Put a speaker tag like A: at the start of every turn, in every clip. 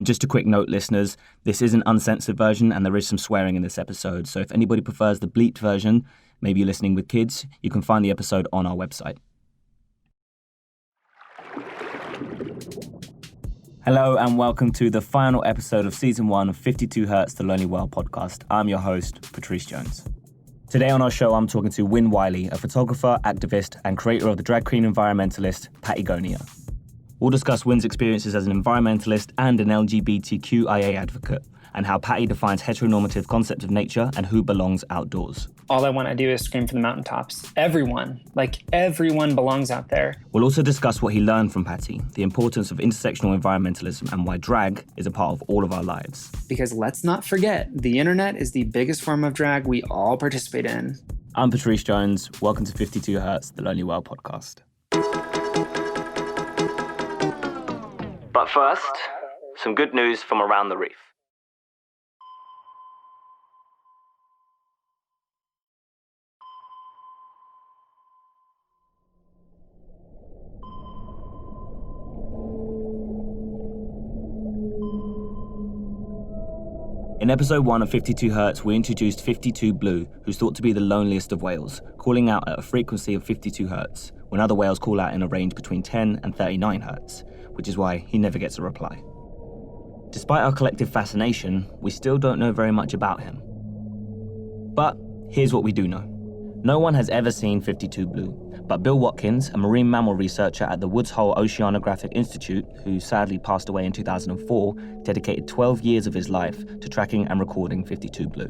A: Just a quick note, listeners, this is an uncensored version and there is some swearing in this episode. So if anybody prefers the bleeped version, maybe you're listening with kids, you can find the episode on our website. Hello and welcome to the final episode of Season 1 of 52 Hertz, the Lonely World podcast. I'm your host, Petrice Jones. Today on our show, I'm talking to Wyn Wiley, a photographer, activist, and creator of the drag queen environmentalist, Pattie Gonia. We'll discuss Wyn's experiences as an environmentalist and an LGBTQIA advocate, and how Pattie defines heteronormative concept of nature and who belongs outdoors.
B: All I want to do is scream from the mountaintops. Everyone belongs out there.
A: We'll also discuss what he learned from Pattie, the importance of intersectional environmentalism, and why drag is a part of all of our lives.
B: Because let's not forget, the internet is the biggest form of drag we all participate in.
A: I'm Petrice Jones. Welcome to 52 Hertz, the Lonely World podcast. But first, some good news from around the reef. In episode 1 of 52 Hertz, we introduced 52 Blue, who's thought to be the loneliest of whales, calling out at a frequency of 52 Hertz, when other whales call out in a range between 10 and 39 Hertz, which is why he never gets a reply. Despite our collective fascination, we still don't know very much about him. But here's what we do know. No one has ever seen 52 Blue, but Bill Watkins, a marine mammal researcher at the Woods Hole Oceanographic Institute, who sadly passed away in 2004, dedicated 12 years of his life to tracking and recording 52 Blue.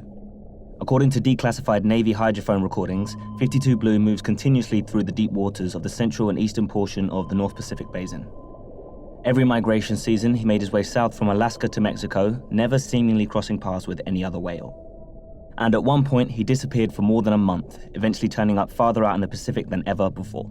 A: According to declassified Navy hydrophone recordings, 52 Blue moves continuously through the deep waters of the central and eastern portion of the North Pacific Basin. Every migration season, he made his way south from Alaska to Mexico, never seemingly crossing paths with any other whale. And at one point, he disappeared for more than a month, eventually turning up farther out in the Pacific than ever before.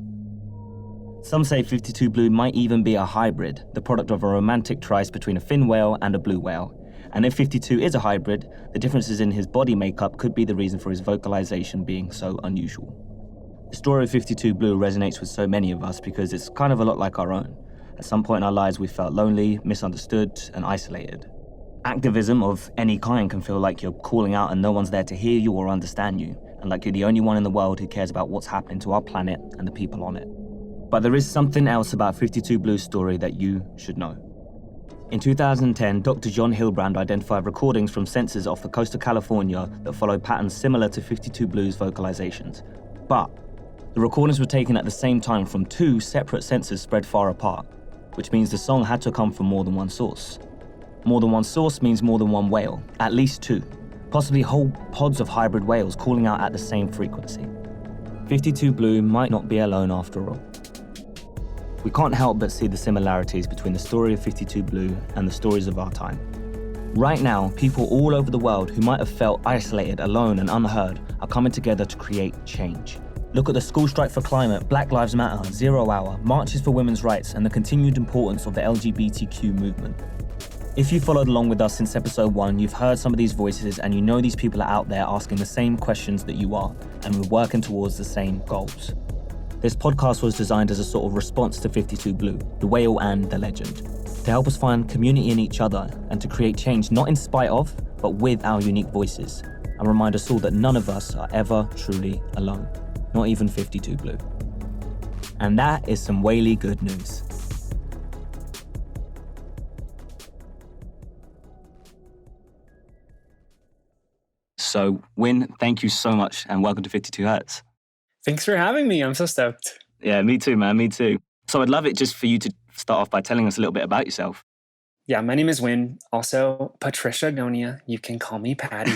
A: Some say 52 Blue might even be a hybrid, the product of a romantic tryst between a fin whale and a blue whale. And if 52 is a hybrid, the differences in his body makeup could be the reason for his vocalization being so unusual. The story of 52 Blue resonates with so many of us because it's kind of a lot like our own. At some point in our lives, we felt lonely, misunderstood, and isolated. Activism of any kind can feel like you're calling out and no one's there to hear you or understand you, and like you're the only one in the world who cares about what's happening to our planet and the people on it. But there is something else about 52 Blue's story that you should know. In 2010, Dr. John Hilbrand identified recordings from sensors off the coast of California that followed patterns similar to 52 Blue's vocalizations. But the recordings were taken at the same time from two separate sensors spread far apart, which means the song had to come from more than one source. More than one source means more than one whale, at least two, possibly whole pods of hybrid whales calling out at the same frequency. 52 Blue might not be alone after all. We can't help but see the similarities between the story of 52 Blue and the stories of our time. Right now, people all over the world who might have felt isolated, alone, and unheard are coming together to create change. Look at the school strike for climate, Black Lives Matter, Zero Hour, marches for women's rights, and the continued importance of the LGBTQ movement. If you followed along with us since episode 1, you've heard some of these voices and you know these people are out there asking the same questions that you are, and we're working towards the same goals. This podcast was designed as a sort of response to 52 Blue, the whale and the legend, to help us find community in each other and to create change not in spite of, but with our unique voices, and remind us all that none of us are ever truly alone. Not even 52 Blue. And that is some whaley good news. So, Wyn, thank you so much and welcome to 52 Hertz.
B: Thanks for having me. I'm so stoked.
A: Yeah, me too, man. Me too. So I'd love it just for you to start off by telling us a little bit about yourself.
B: Yeah, my name is Wyn, also Petrice Jones. You can call me Pattie.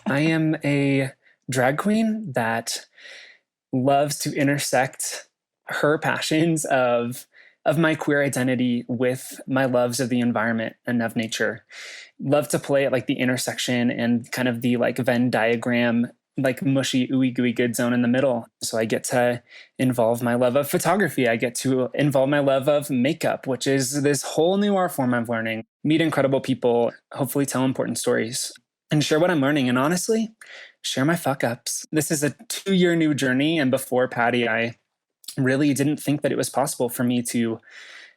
B: I am a drag queen that loves to intersect her passions of my queer identity with my loves of the environment and of nature. Love to play at like the intersection and kind of the like Venn diagram, like mushy, ooey gooey good zone in the middle. So I get to involve my love of photography. I get to involve my love of makeup, which is this whole new art form I'm learning. Meet incredible people, hopefully tell important stories, and share what I'm learning. And honestly, share my fuck ups. This is a 2-year new journey. And before Pattie, I really didn't think that it was possible for me to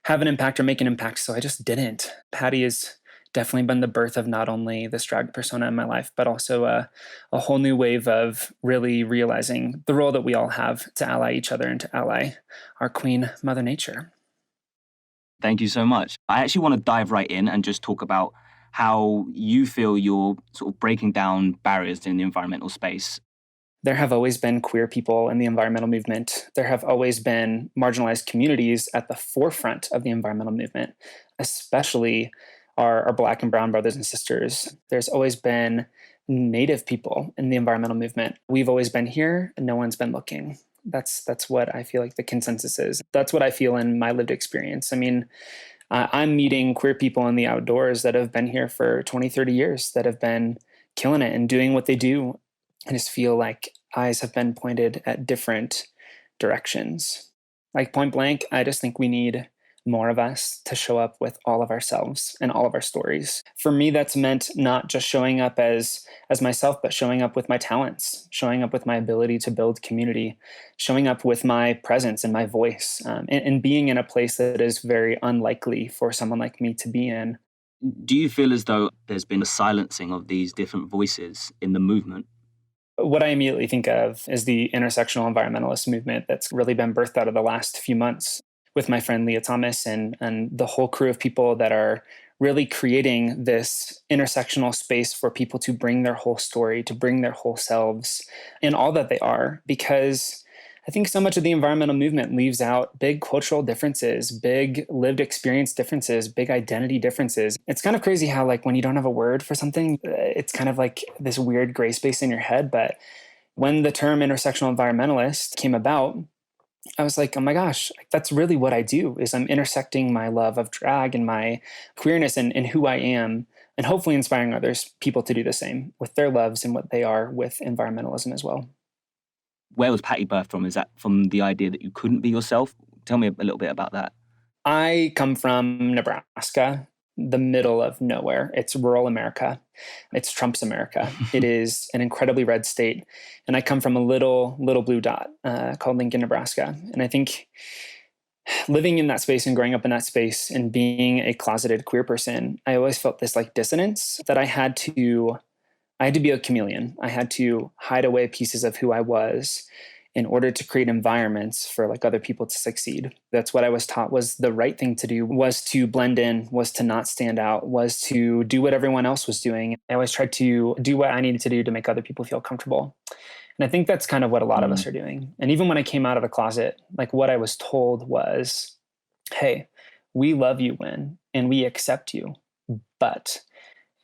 B: have an impact or make an impact. So I just didn't. Pattie is definitely been the birth of not only this drag persona in my life, but also a whole new wave of really realizing the role that we all have to ally each other and to ally our queen, Mother Nature.
A: Thank you so much. I actually want to dive right in and just talk about how you feel you're sort of breaking down barriers in the environmental space.
B: There have always been queer people in the environmental movement. There have always been marginalized communities at the forefront of the environmental movement, especially our Black and Brown brothers and sisters. There's always been Native people in the environmental movement. We've always been here and no one's been looking. That's what I feel like the consensus is. That's what I feel in my lived experience. I mean, I'm meeting queer people in the outdoors that have been here for 20, 30 years, that have been killing it and doing what they do. I just feel like eyes have been pointed at different directions. Like point blank, I just think we need more of us to show up with all of ourselves and all of our stories. For me, that's meant not just showing up as myself, but showing up with my talents, showing up with my ability to build community, showing up with my presence and my voice, and being in a place that is very unlikely for someone like me to be in.
A: Do you feel as though there's been a silencing of these different voices in the movement?
B: What I immediately think of is the intersectional environmentalist movement that's really been birthed out of the last few months with my friend Leah Thomas and the whole crew of people that are really creating this intersectional space for people to bring their whole story, to bring their whole selves and all that they are. Because I think so much of the environmental movement leaves out big cultural differences, big lived experience differences, big identity differences. It's kind of crazy how, like, when you don't have a word for something, it's kind of like this weird gray space in your head. But when the term intersectional environmentalist came about, I was like, oh my gosh, that's really what I do, is I'm intersecting my love of drag and my queerness and who I am, and hopefully inspiring others, people to do the same with their loves and what they are with environmentalism as well.
A: Where was Pattie birthed from? Is that from the idea that you couldn't be yourself? Tell me a little bit about that.
B: I come from Nebraska, the middle of nowhere. It's rural America. It's Trump's America. It is an incredibly red state. And I come from a little blue dot called Lincoln, Nebraska. And I think living in that space and growing up in that space and being a closeted queer person, I always felt this like dissonance that I had to be a chameleon. I had to hide away pieces of who I was in order to create environments for like other people to succeed. That's what I was taught was the right thing to do, was to blend in, was to not stand out, was to do what everyone else was doing. I always tried to do what I needed to do to make other people feel comfortable. And I think that's kind of what a lot of us are doing. And even when I came out of the closet, like what I was told was, hey, we love you, Wyn, and we accept you. But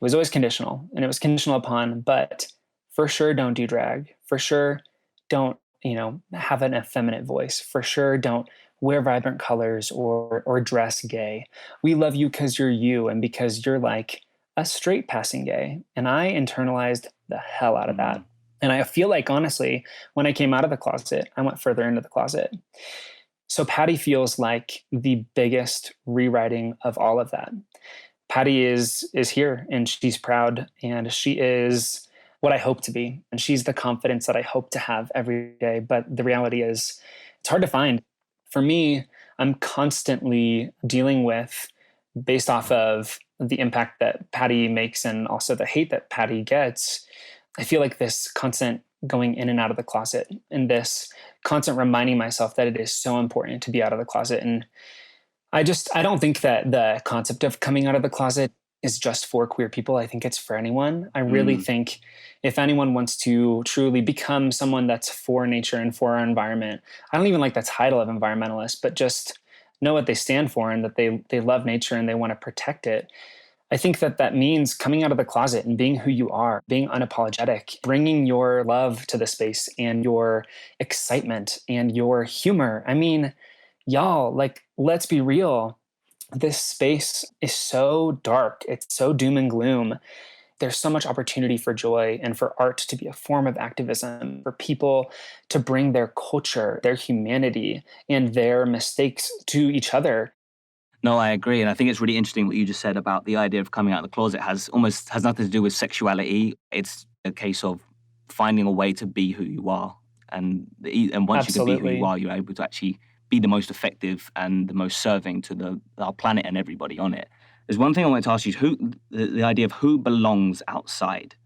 B: it was always conditional. And it was conditional upon, but for sure don't do drag. For sure don't, have an effeminate voice. For sure don't wear vibrant colors or dress gay. We love you because you're you and because you're like a straight passing gay. And I internalized the hell out of that. And I feel like, honestly, when I came out of the closet, I went further into the closet. So Pattie feels like the biggest rewriting of all of that. Pattie is here and she's proud and she is what I hope to be. And she's the confidence that I hope to have every day. But the reality is it's hard to find. For me, I'm constantly dealing with, based off of the impact that Pattie makes and also the hate that Pattie gets, I feel like this constant going in and out of the closet and this constant reminding myself that it is so important to be out of the closet. And I don't think that the concept of coming out of the closet is just for queer people. I think it's for anyone. I really think if anyone wants to truly become someone that's for nature and for our environment, I don't even like the title of environmentalist, but just know what they stand for and that they love nature and they want to protect it. I think that means coming out of the closet and being who you are, being unapologetic, bringing your love to the space and your excitement and your humor. I mean, y'all, like, let's be real. This space is so dark. It's so doom and gloom. There's so much opportunity for joy and for art to be a form of activism, for people to bring their culture, their humanity, and their mistakes to each other.
A: No, I agree. And I think it's really interesting what you just said about the idea of coming out of the closet has nothing to do with sexuality. It's a case of finding a way to be who you are. And once
B: Absolutely.
A: You can be who you are, you're able to actually be the most effective and the most serving to our planet and everybody on it. There's one thing I wanted to ask you, the idea of who belongs outside.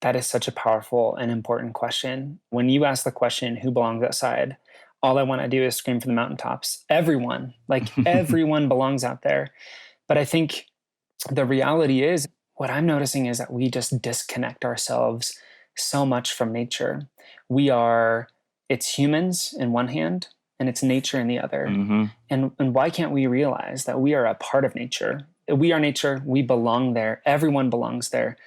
B: That is such a powerful and important question. When you ask the question, who belongs outside? All I want to do is scream from the mountaintops. Everyone, like everyone belongs out there. But I think the reality is, what I'm noticing is that we just disconnect ourselves so much from nature. It's humans in one hand and it's nature in the other.
A: Mm-hmm.
B: And why can't we realize that we are a part of nature? We are nature, we belong there, everyone belongs there,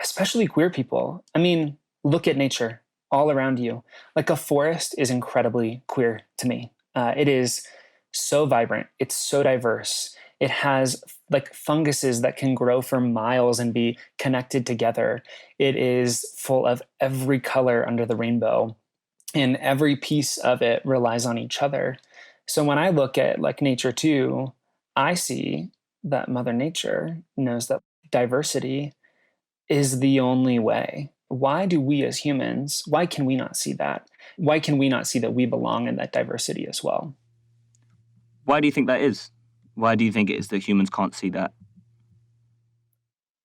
B: especially queer people. I mean, look at nature all around you. Like a forest is incredibly queer to me. It is so vibrant, it's so diverse. It has like funguses that can grow for miles and be connected together. It is full of every color under the rainbow, and every piece of it relies on each other. So when I look at like nature too, I see that Mother Nature knows that diversity is the only way. Why do we as humans, why can we not see that? Why can we not see that we belong in that diversity as well?
A: Why do you think that is? Why do you think it is that humans can't see that?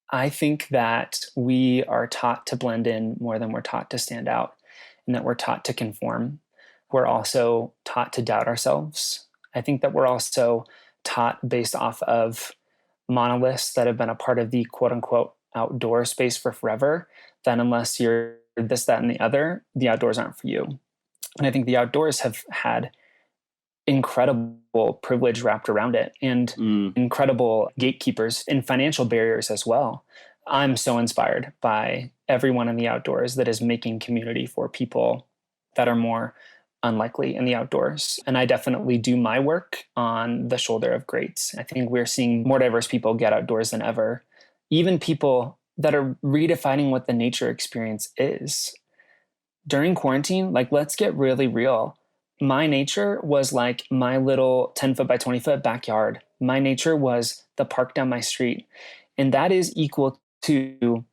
B: I think that we are taught to blend in more than we're taught to stand out, and that we're taught to conform. We're also taught to doubt ourselves. I think that we're also taught based off of monoliths that have been a part of the quote unquote outdoor space for forever, that unless you're this, that, and the other, the outdoors aren't for you. And I think the outdoors have had incredible privilege wrapped around it and incredible gatekeepers and financial barriers as well. I'm so inspired by everyone in the outdoors that is making community for people that are more unlikely in the outdoors. And I definitely do my work on the shoulder of greats. I think we're seeing more diverse people get outdoors than ever, even people that are redefining what the nature experience is. During quarantine, like, let's get really real. My nature was like my little 10 foot by 20 foot backyard. My nature was the park down my street. And that is equal to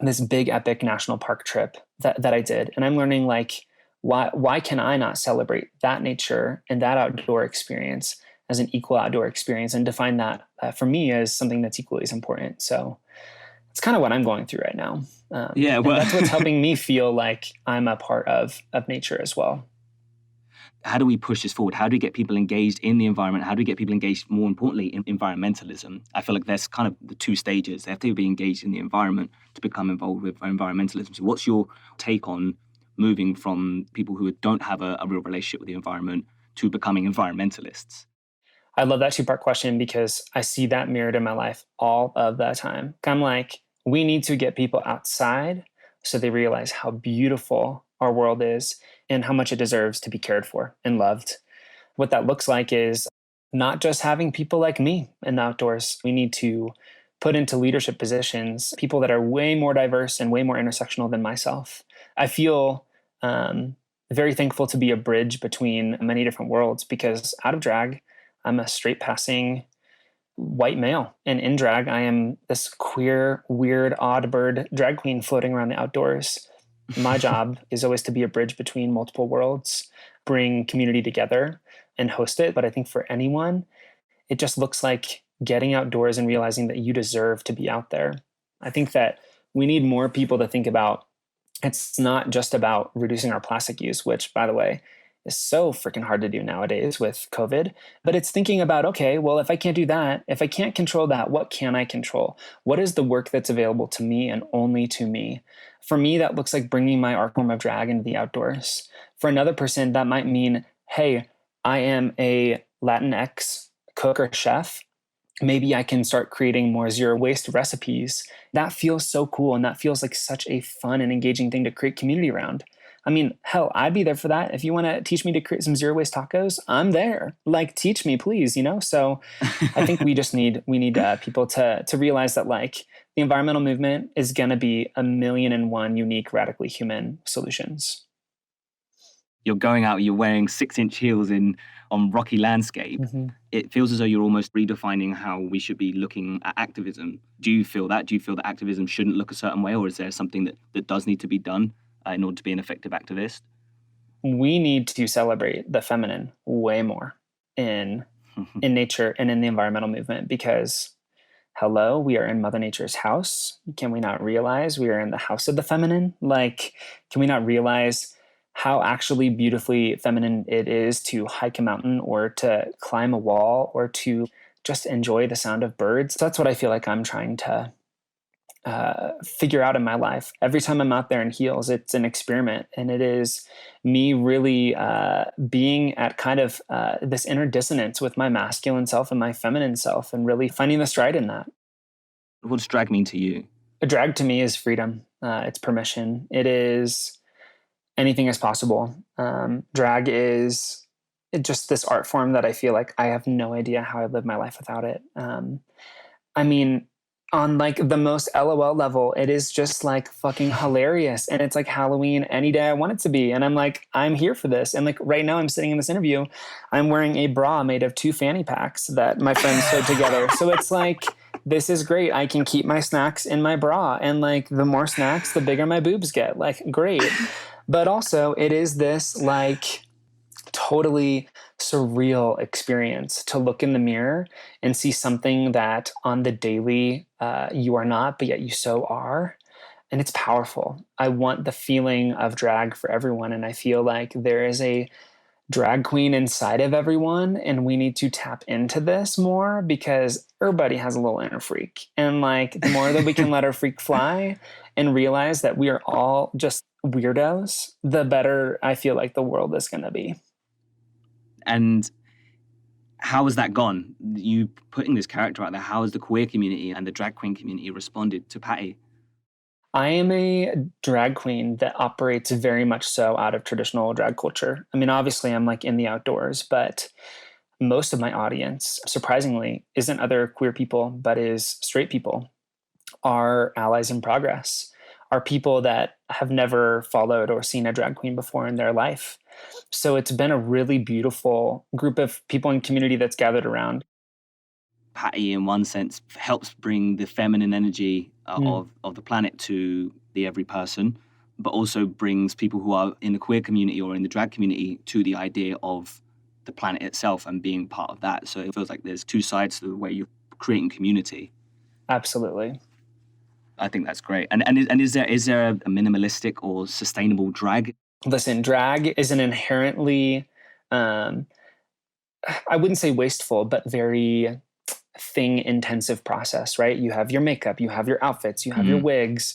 B: this big epic national park trip that I did. And I'm learning like, why can I not celebrate that nature and that outdoor experience as an equal outdoor experience and define that for me as something that's equally as important. So it's kind of what I'm going through right now.
A: Yeah, well,
B: and that's what's helping me feel like I'm a part of nature as well.
A: How do we push this forward? How do we get people engaged in the environment? How do we get people engaged, more importantly, in environmentalism? I feel like there's kind of the two stages. They have to be engaged in the environment to become involved with environmentalism. So what's your take on moving from people who don't have a real relationship with the environment to becoming environmentalists?
B: I love that two-part question because I see that mirrored in my life all of the time. I'm like, we need to get people outside so they realize how beautiful our world is and how much it deserves to be cared for and loved. What that looks like is not just having people like me in the outdoors. We need to put into leadership positions people that are way more diverse and way more intersectional than myself. I feel very thankful to be a bridge between many different worlds because out of drag, I'm a straight passing white male. And in drag, I am this queer, weird, odd bird drag queen floating around the outdoors. My job is always to be a bridge between multiple worlds, bring community together and host it. But I think for anyone, it just looks like getting outdoors and realizing that you deserve to be out there. I think that we need more people to think about it's not just about reducing our plastic use, which, by the way, is so freaking hard to do nowadays with COVID. But it's thinking about, okay, well, if I can't do that, if I can't control that, what can I control? What is the work that's available to me and only to me? For me, that looks like bringing my art form of drag into the outdoors. For another person, that might mean, hey, I am a Latinx cook or chef. Maybe I can start creating more zero waste recipes. That feels so cool. And that feels like such a fun and engaging thing to create community around. I mean, hell, I'd be there for that. If you want to teach me to create some zero waste tacos, I'm there. Like, teach me, please, you know? So I think we need people to realize that like the environmental movement is going to be 1,000,001 unique, radically human solutions.
A: You're going out, you're wearing 6-inch heels on rocky landscape.
B: Mm-hmm.
A: It feels as though you're almost redefining how we should be looking at activism. Do you feel that? Do you feel that activism shouldn't look a certain way, or is there something that does need to be done in order to be an effective activist?
B: We need to celebrate the feminine way more in in nature and in the environmental movement, because hello, we are in Mother Nature's house. Can we not realize we are in the house of the feminine? Like, can we not realize how actually beautifully feminine it is to hike a mountain or to climb a wall or to just enjoy the sound of birds? So that's what I feel like I'm trying to figure out in my life. Every time I'm out there in heels, it's an experiment, and it is me really being at kind of this inner dissonance with my masculine self and my feminine self, and really finding the stride in that.
A: What does drag mean to you?
B: A drag to me is freedom. It's permission. It is anything is possible. Drag is just this art form that I feel like I have no idea how I'd live my life without it. I mean, on like the most LOL level, it is just like fucking hilarious. And it's like Halloween any day I want it to be. And I'm like, I'm here for this. And like right now I'm sitting in this interview, I'm wearing a bra made of 2 fanny packs that my friends sewed together. So it's like, this is great. I can keep my snacks in my bra. And like the more snacks, the bigger my boobs get. Like, great. But also it is this like totally surreal experience to look in the mirror and see something that on the daily you are not, but yet you so are. And it's powerful. I want the feeling of drag for everyone. And I feel like there is a drag queen inside of everyone. And we need to tap into this more, because everybody has a little inner freak. And like the more that we can let our freak fly and realize that we are all just weirdos, the better I feel like the world is going to be.
A: And how has that gone? You putting this character out there, how has the queer community and the drag queen community responded to Pattie?
B: I am a drag queen that operates very much so out of traditional drag culture. I mean, obviously I'm like in the outdoors, but most of my audience, surprisingly, isn't other queer people, but is straight people, are allies in progress, are people that have never followed or seen a drag queen before in their life. So it's been a really beautiful group of people and community that's gathered around.
A: Pattie, in one sense, helps bring the feminine energy of the planet to the every person, but also brings people who are in the queer community or in the drag community to the idea of the planet itself and being part of that. So it feels like there's 2 sides to the way you're creating community.
B: Absolutely.
A: I think that's great. And is there a minimalistic or sustainable drag?
B: Listen, drag is an inherently, I wouldn't say wasteful, but very thing intensive process, right? You have your makeup, you have your outfits, you have your wigs.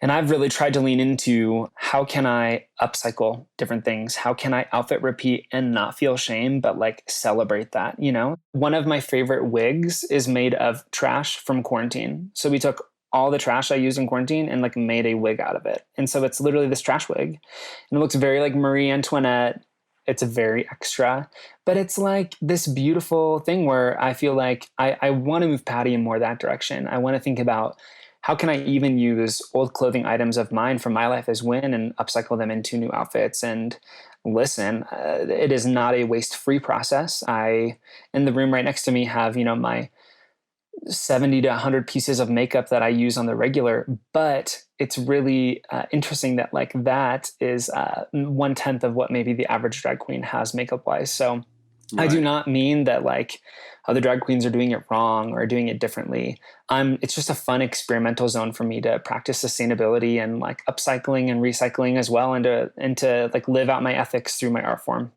B: And I've really tried to lean into how can I upcycle different things? How can I outfit repeat and not feel shame, but like celebrate that, you know? One of my favorite wigs is made of trash from quarantine. So we took all the trash I used in quarantine and like made a wig out of it. And so it's literally this trash wig. And it looks very like Marie Antoinette. It's very extra, but it's like this beautiful thing where I feel like I want to move Pattie in more that direction. I want to think about how can I even use old clothing items of mine from my life as Wyn and upcycle them into new outfits. And listen, it is not a waste-free process. I, in the room right next to me, have, you know, my 70 to 100 pieces of makeup that I use on the regular, but it's really interesting that like that is 1/10 of what maybe the average drag queen has makeup wise. So right. I do not mean that like other drag queens are doing it wrong or doing it differently. It's just a fun experimental zone for me to practice sustainability and like upcycling and recycling as well, and to like live out my ethics through my art form.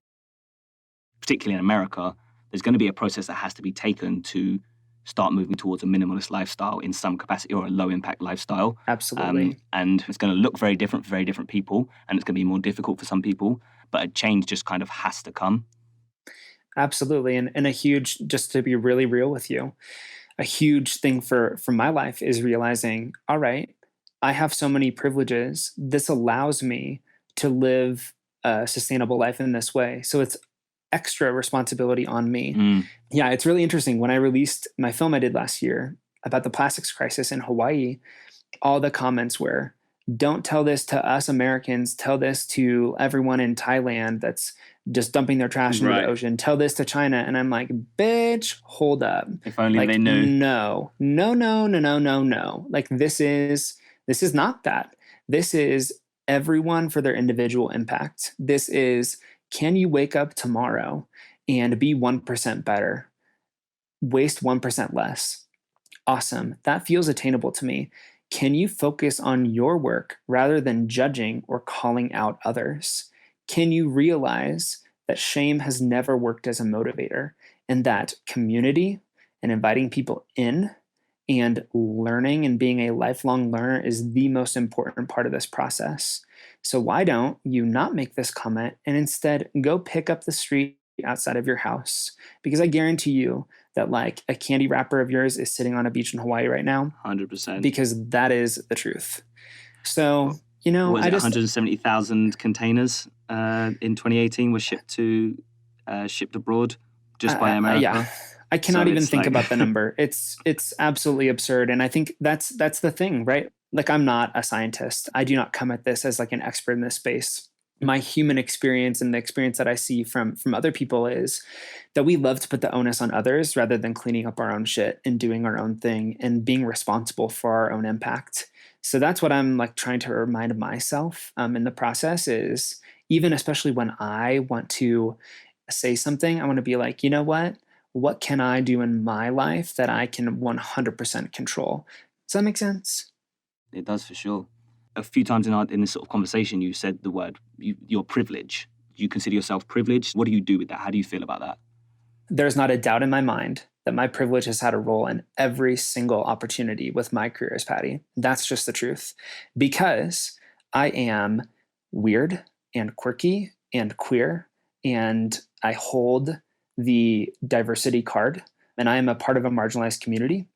A: Particularly in America, there's going to be a process that has to be taken to start moving towards a minimalist lifestyle in some capacity, or a low impact lifestyle.
B: Absolutely.
A: And it's going to look very different for very different people, and it's going to be more difficult for some people, but a change just kind of has to come.
B: Absolutely. And a huge, just to be really real with you, a huge thing for my life is realizing, all right, I have so many privileges. This allows me to live a sustainable life in this way. So it's extra responsibility on me. Yeah, it's really interesting. When I released my film I did last year about the plastics crisis in Hawaii, all the comments were, don't tell this to us Americans, tell this to everyone in Thailand that's just dumping their trash into the ocean. Tell this to China. And I'm like, bitch, hold up.
A: If only
B: like,
A: they knew.
B: No. Like this is not that. This is everyone for their individual impact. This is, can you wake up tomorrow and be 1% better, waste 1% less. Awesome. That feels attainable to me. Can you focus on your work rather than judging or calling out others? Can you realize that shame has never worked as a motivator and that community and inviting people in and learning and being a lifelong learner is the most important part of this process? So, why don't you not make this comment and instead go pick up the street outside of your house? Because I guarantee you that like a candy wrapper of yours is sitting on a beach in Hawaii right now.
A: 100%.
B: Because that is the truth. So, you know,
A: what was it, 170,000 containers in 2018 were shipped abroad just by America.
B: Yeah. I cannot even think about the number. It's absolutely absurd. And I think that's the thing, right? Like, I'm not a scientist. I do not come at this as like an expert in this space. My human experience and the experience that I see from other people is that we love to put the onus on others rather than cleaning up our own shit and doing our own thing and being responsible for our own impact. So that's what I'm like trying to remind myself in the process is, even especially when I want to say something, I want to be like, you know what can I do in my life that I can 100% control? Does that make sense?
A: It does, for sure. A few times in this sort of conversation, you said the word, your privilege. Do you consider yourself privileged? What do you do with that? How do you feel about that?
B: There's not a doubt in my mind that my privilege has had a role in every single opportunity with my career as Pattie. That's just the truth. Because I am weird and quirky and queer, and I hold the diversity card, and I am a part of a marginalized community,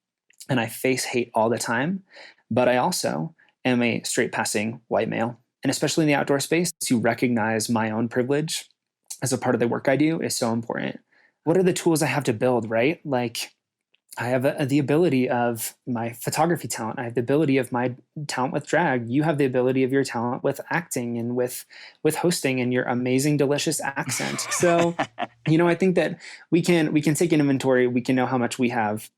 B: and I face hate all the time. But I also am a straight passing white male. And especially in the outdoor space, to recognize my own privilege as a part of the work I do is so important. What are the tools I have to build, right? Like, I have the ability of my photography talent. I have the ability of my talent with drag. You have the ability of your talent with acting and with hosting and your amazing, delicious accent. So, you know, I think that we can take an inventory. We can know how much we have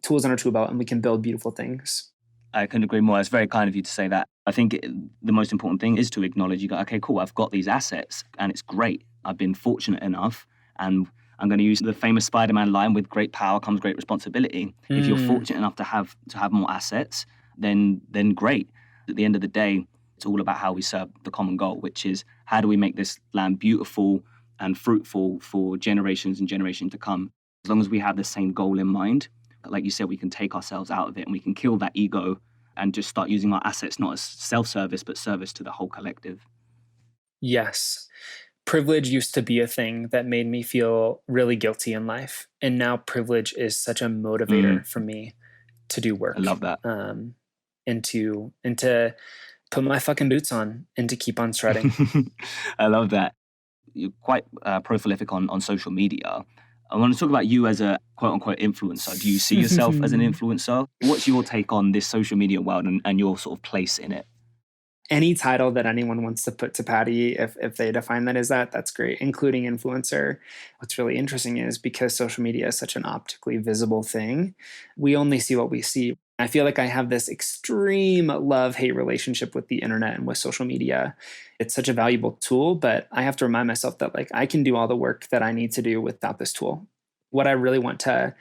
B: tools on our tool belt, and we can build beautiful things.
A: I couldn't agree more. It's very kind of you to say that. I think the most important thing is to acknowledge, you go, okay, cool, I've got these assets and it's great. I've been fortunate enough, and I'm going to use the famous Spider-Man line, with great power comes great responsibility. If you're fortunate enough to have more assets, then great. At the end of the day, it's all about how we serve the common goal, which is how do we make this land beautiful and fruitful for generations and generations to come. As long as we have the same goal in mind, like you said, we can take ourselves out of it and we can kill that ego and just start using our assets not as self-service, but service to the whole collective.
B: Yes. Privilege used to be a thing that made me feel really guilty in life. And now privilege is such a motivator for me to do work.
A: I love that.
B: And to put my fucking boots on and to keep on shredding.
A: I love that. You're quite prolific on social media. I want to talk about you as a quote-unquote influencer. Do you see yourself as an influencer? What's your take on this social media world and your sort of place in it?
B: Any title that anyone wants to put to Pattie, if they define that as that, that's great, including influencer. What's really interesting is because social media is such an optically visible thing, we only see what we see. I feel like I have this extreme love-hate relationship with the internet and with social media. It's such a valuable tool, but I have to remind myself that like I can do all the work that I need to do without this tool. What I really want to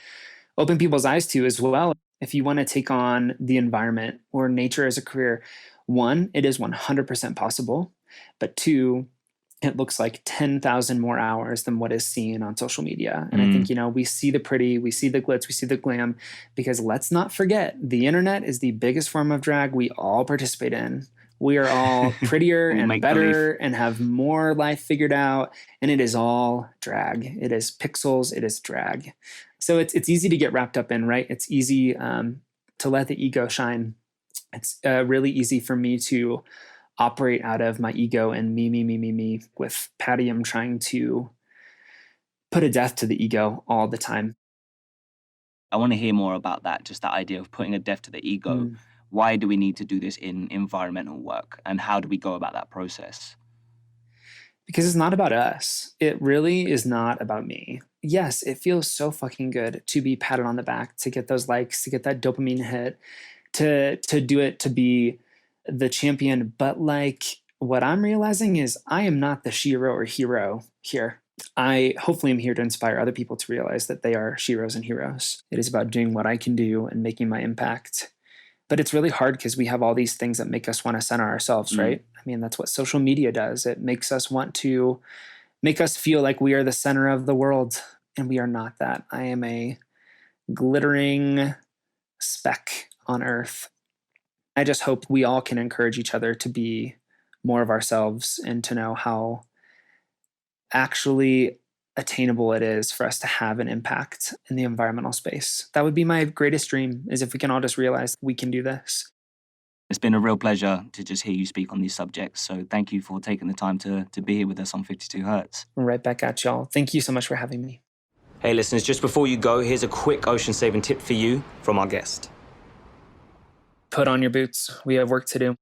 B: open people's eyes to as well, if you want to take on the environment or nature as a career, one, it is 100% possible, but two, it looks like 10,000 more hours than what is seen on social media. And I think, you know, we see the pretty, we see the glitz, we see the glam, because let's not forget, the internet is the biggest form of drag we all participate in. We are all prettier and better and have more life figured out. And it is all drag. It is pixels. It is drag. So it's easy to get wrapped up in, right? It's easy to let the ego shine. It's really easy for me to operate out of my ego and me. With Pattie, I'm trying to put a death to the ego all the time.
A: I want to hear more about that, just that idea of putting a death to the ego. Why do we need to do this in environmental work? And how do we go about that process?
B: Because it's not about us. It really is not about me. Yes, it feels so fucking good to be patted on the back, to get those likes, to get that dopamine hit, to do it, to be the champion. But like, what I'm realizing is I am not the shiro or hero here. I hopefully am here to inspire other people to realize that they are sheroes and heroes. It is about doing what I can do and making my impact. But it's really hard because we have all these things that make us want to center ourselves, right? I mean, that's what social media does. It makes us want to make us feel like we are the center of the world, and we are not that. I am a glittering speck on Earth. I just hope we all can encourage each other to be more of ourselves and to know how actually attainable it is for us to have an impact in the environmental space. That would be my greatest dream, is if we can all just realize we can do this.
A: It's been a real pleasure to just hear you speak on these subjects. So thank you for taking the time to be here with us on 52 Hertz.
B: Right back at y'all. Thank you so much for having me.
A: Hey listeners, just before you go, here's a quick ocean saving tip for you from our guest.
B: Put on your boots. We have work to do.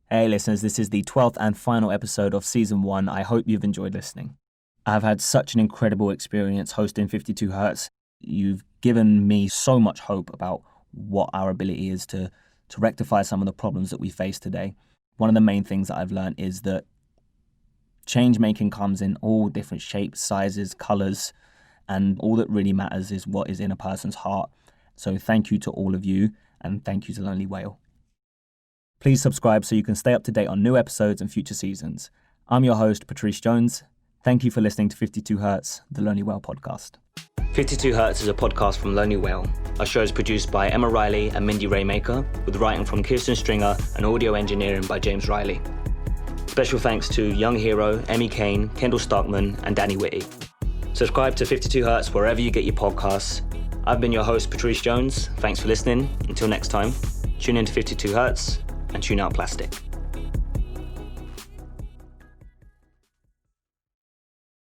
A: Hey listeners, this is the 12th and final episode of season 1. I hope you've enjoyed listening. I've had such an incredible experience hosting 52 Hertz. You've given me so much hope about what our ability is to rectify some of the problems that we face today. One of the main things that I've learned is that change making comes in all different shapes, sizes, colors, and all that really matters is what is in a person's heart. So thank you to all of you, and thank you to Lonely Whale. Please subscribe so you can stay up to date on new episodes and future seasons. I'm your host, Petrice Jones. Thank you for listening to 52 Hertz, the Lonely Whale podcast. 52 Hertz is a podcast from Lonely Whale. Our show is produced by Emma Riley and Mindy Raymaker, with writing from Kirsten Stringer and audio engineering by James Riley. Special thanks to Young Hero, Emmy Kane, Kendall Starkman, and Danny Whitty. Subscribe to 52 Hertz wherever you get your podcasts. I've been your host, Petrice Jones. Thanks for listening. Until next time, tune in to 52 Hertz and tune out plastic.